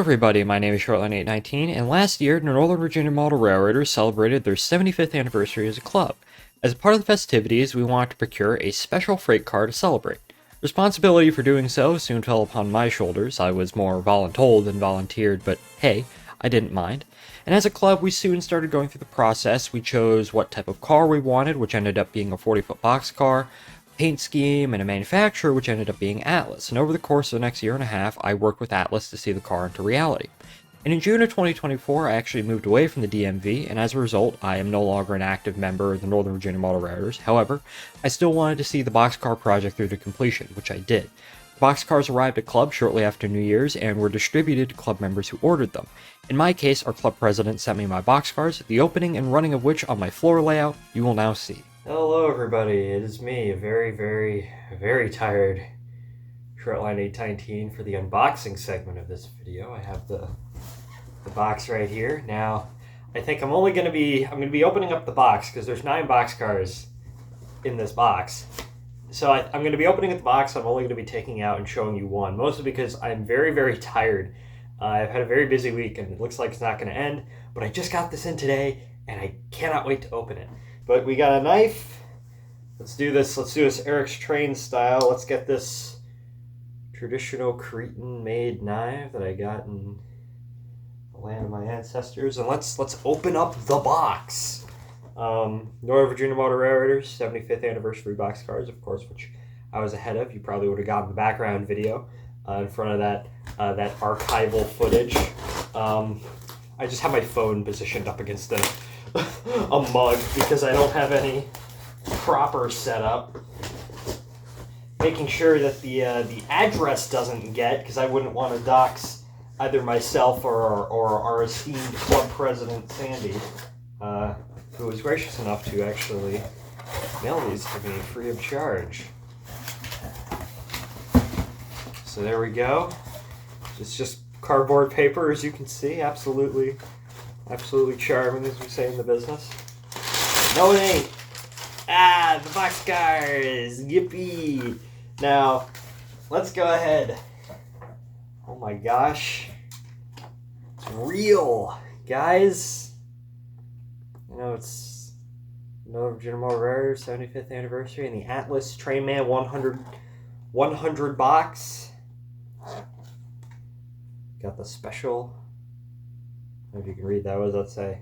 everybody, my name is Shortline819, and last year, the Northern Virginia Model Railroaders celebrated their 75th anniversary as a club. As a part of the festivities, we wanted to procure a special freight car to celebrate. Responsibility for doing so soon fell upon my shoulders. I was more voluntold than volunteered, but hey, I didn't mind. And as a club, we soon started going through the process. We chose what type of car we wanted, which ended up being a 40-foot boxcar, paint scheme, and a manufacturer, which ended up being Atlas. And over the course of the next year and a half, I worked with Atlas to see the car into reality. And in June of 2024, I actually moved away from the DMV, and as a result, I am no longer an active member of the Northern Virginia Model Railroaders. However, I still wanted to see the Boxcar project through to completion, which I did. The Boxcars arrived at Club shortly after New Year's and were distributed to club members who ordered them. In my case, our club president sent me my Boxcars, the opening and running of which on my floor layout you will now see. Hello everybody, it is me, a very tired Shortline819 for the unboxing segment of this video. I have the box right here. Now, I think I'm going to be opening up the box because there's 9 boxcars in this box. So I'm going to be opening up the box. I'm only going to be taking out and showing you one, mostly because I'm very tired. I've had a very busy week and it looks like it's not going to end, but I just got this in today and I cannot wait to open it. But we got a knife. Let's do this Eric's Train style. Let's get this traditional Cretan-made knife that I got in the land of my ancestors. And let's open up the box. Northern Virginia Motor Railroaders 75th anniversary boxcars, of course, which I was ahead of. You probably would have gotten the background video in front of that archival footage. I just have my phone positioned up against a mug because I don't have any proper setup. Making sure that the address doesn't get, because I wouldn't want to dox either myself or our esteemed club president Sandy, who was gracious enough to actually mail these to me free of charge. So there we go. It's just cardboard paper, as you can see. Absolutely charming, as we say in the business. No, it ain't. The boxcars. Yippee. Now, let's go ahead. Oh my gosh. It's real, guys. You know, it's Northern Virginia Motor Railroaders 75th anniversary and the Atlas Trainman 100 box. Got the special. I don't know if you can read that. What does that say?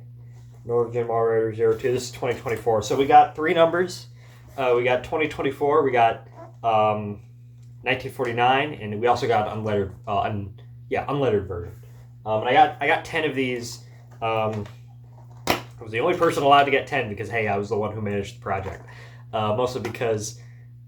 Northern Virginia Motor Railroaders 02. This is 2024. So we got 3 numbers. We got 2024. We got 1949, and we also got unlettered. Unlettered version. And I got 10 of these. I was the only person allowed to get 10 because hey, I was the one who managed the project. Mostly because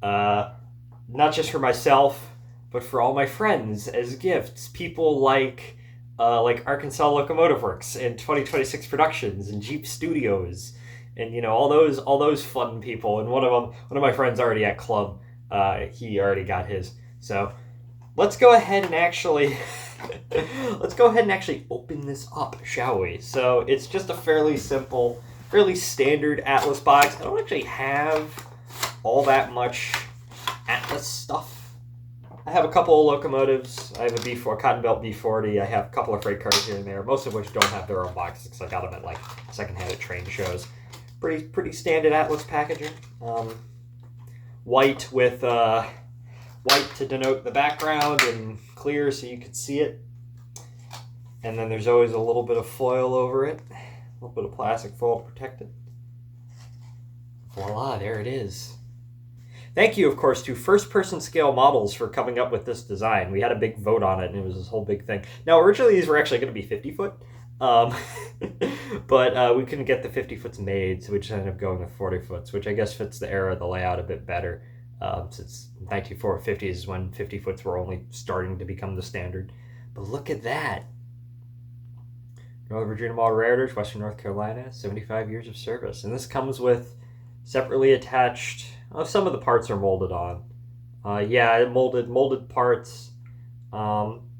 not just for myself, but for all my friends as gifts. People like Arkansas Locomotive Works and 2026 Productions and Jeep Studios, and you know all those fun people. And one of my friends already at club. He already got his. So let's go ahead and actually open this up, shall we? So it's just a fairly simple, fairly standard Atlas box. I don't actually have all that much Atlas stuff. I have a couple of locomotives. I have a B4, Cotton Belt B40. I have a couple of freight cars here and there, most of which don't have their own boxes because I got them at like secondhand at train shows. Pretty standard Atlas packaging. White with white to denote the background and clear so you can see it. And then there's always a little bit of foil over it, a little bit of plastic foil to protect it. Voila, there it is. Thank you, of course, to First Person Scale Models for coming up with this design. We had a big vote on it, and it was this whole big thing. Now, originally, these were actually going to be 50-foot, but we couldn't get the 50-foots made, so we just ended up going with 40-foots, which I guess fits the era of the layout a bit better, since 1950s is when 50-foots were only starting to become the standard. But look at that. Northern Virginia Model Railroaders, Western North Carolina, 75 years of service. And this comes with separately attached... some of the parts are molded on. Molded parts.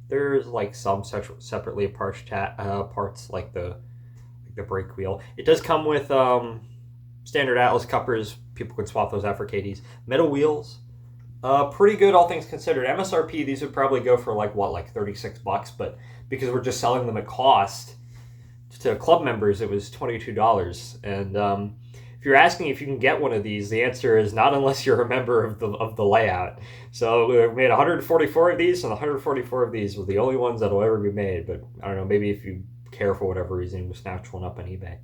There's like some separately attached parts like the brake wheel. It does come with standard Atlas cuppers. People can swap those out for KDs. Metal wheels. Pretty good, all things considered. MSRP, these would probably go for like, what, like $36, but because we're just selling them at cost to club members, it was $22. And if you're asking if you can get one of these, the answer is not unless you're a member of the layout. So we made 144 of these, and 144 of these were the only ones that will ever be made. But I don't know, maybe if you care for whatever reason, we'll snatch one up on eBay.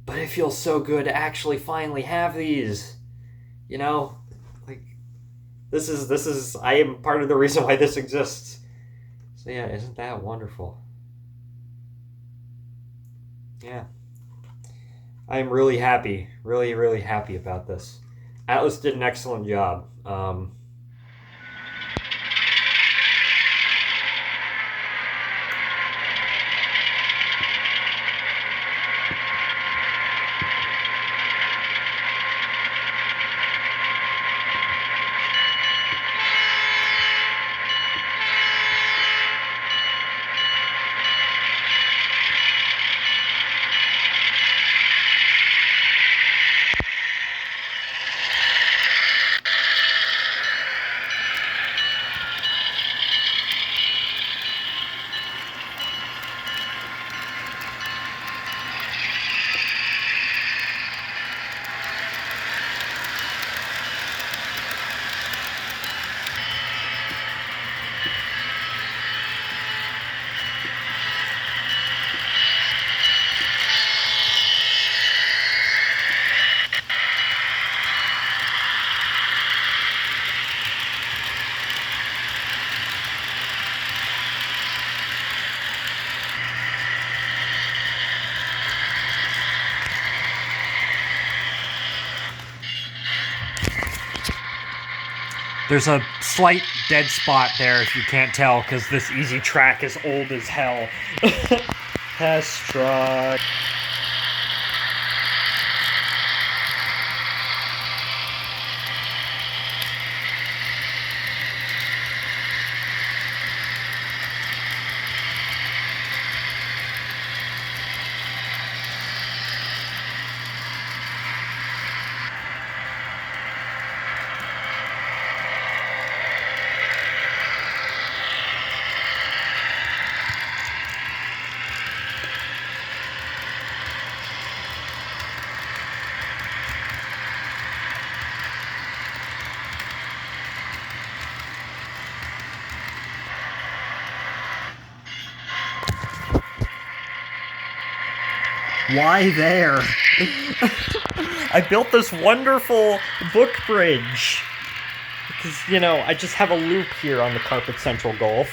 But it feels so good to actually finally have these. You know, like this is I am part of the reason why this exists. So yeah, isn't that wonderful? Yeah. I am really happy, really happy about this. Atlas did an excellent job. There's a slight dead spot there if you can't tell, because this easy track is old as hell. Test truck. Why there? I built this wonderful book bridge. Because, you know, I just have a loop here on the Carpet Central Golf.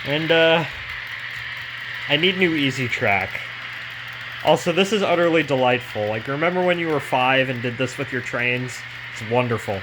And, I need new easy track. Also, this is utterly delightful. Like, remember when you were 5 and did this with your trains? It's wonderful.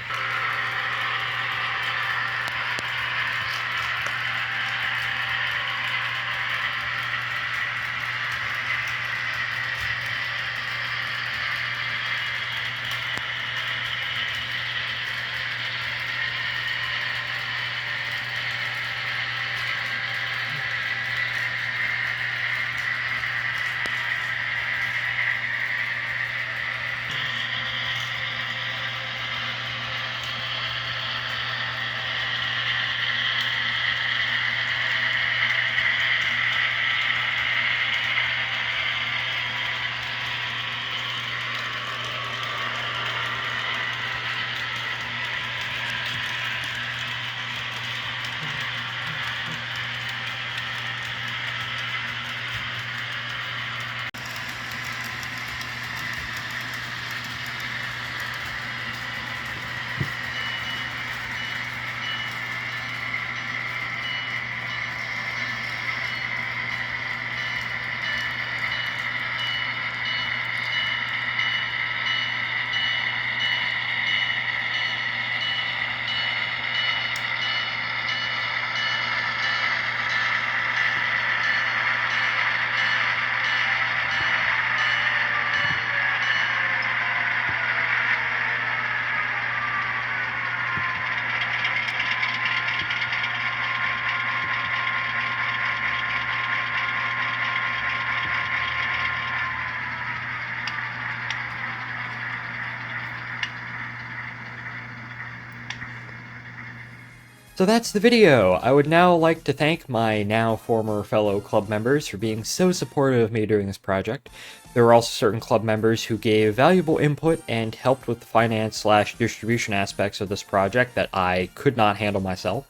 So that's the video. I would now like to thank my now former fellow club members for being so supportive of me during this project. There were also certain club members who gave valuable input and helped with the finance/distribution aspects of this project that I could not handle myself.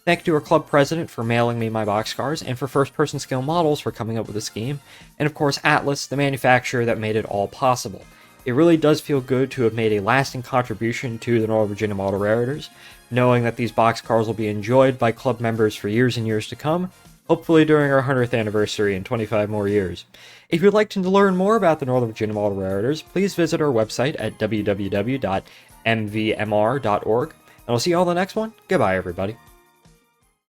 Thank you to our club president for mailing me my boxcars, and for First Person Scale Models for coming up with the scheme, and of course Atlas, the manufacturer that made it all possible. It really does feel good to have made a lasting contribution to the Northern Virginia Model Rareitors, knowing that these boxcars will be enjoyed by club members for years and years to come, hopefully during our 100th anniversary in 25 more years. If you'd like to learn more about the Northern Virginia Model Rareitors, please visit our website at www.mvmr.org, and we'll see you all in the next one. Goodbye, everybody.